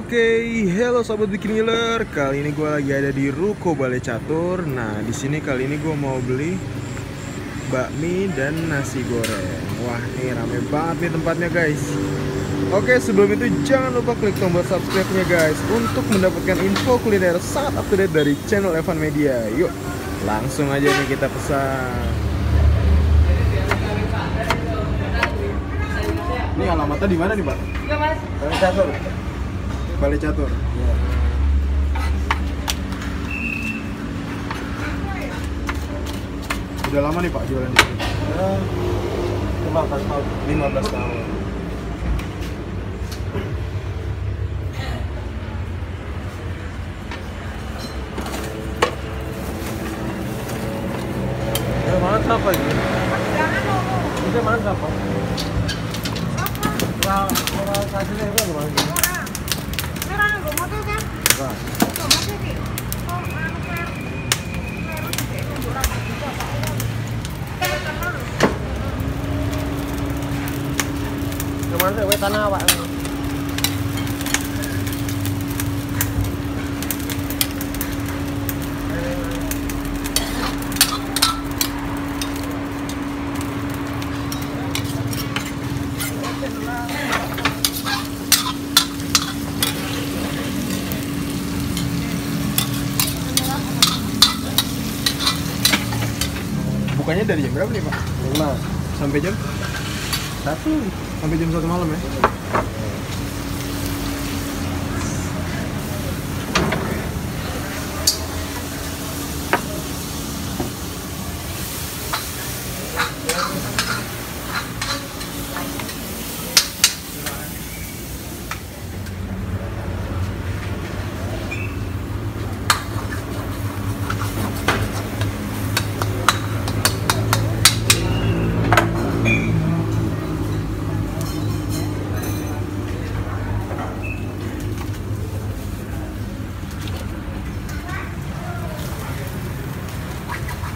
Oke, hello sobat Bikin Ngiler. Kali ini gue lagi ada di Ruko Balai Catur. Nah, di sini kali ini gue mau beli bakmi dan nasi goreng. Wah, nih rame banget nih tempatnya, guys. Oke, sebelum itu jangan lupa klik tombol subscribe-nya, guys, untuk mendapatkan info kuliner sangat up to date dari channel Evan Media. Yuk, langsung aja nih kita pesan. Ini alamatnya di mana nih, Pak? Iya, Mas. Balai Catur. Balai Catur. Ya. Udah lama nih Pak jualan di sini? 15 tahun. 15 tahun. Ya, mana siapa ini? Ini mana siapa? Orang hasilnya itu mana? Kemana sih? Tanah awak. Bukannya dari jam berapa nih Pak? 5. Sampai jam? 1. Sampai jam 1 malam ya?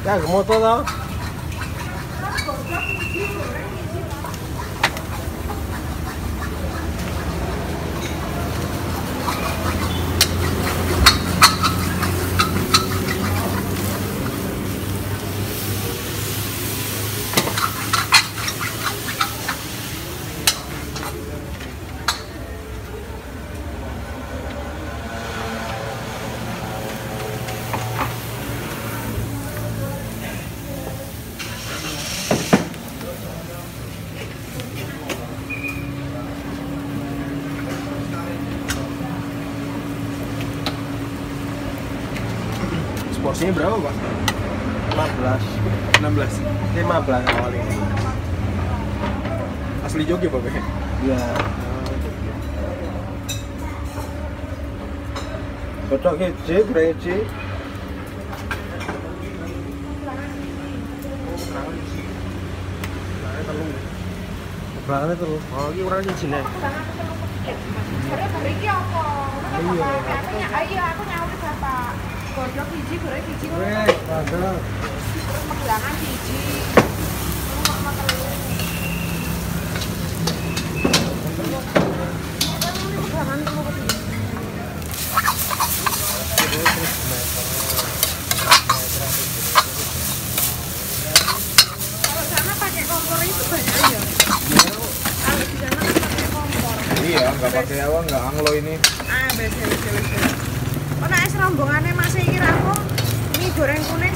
Ya, motor tau? Porsinya berapa Pak? 15. 16. 15 awal ini. Asli Jogja Pak? Iya. Cocok hiji, goreng hiji. Belakangnya terus. Oh, ini kurang cincin ya? Iya, aku nyawur Bapak. Godok hiji, goreng hiji. Weh, ada. Pegangan hiji. Kalau sana pakai kompor itu banyak ya? Kalau di sana kan pakai kompor. Iya, nggak pakai apa, nggak anglo ini. Biasa. Oh, nek es rombongannya masih iki rampung, mie goreng kuning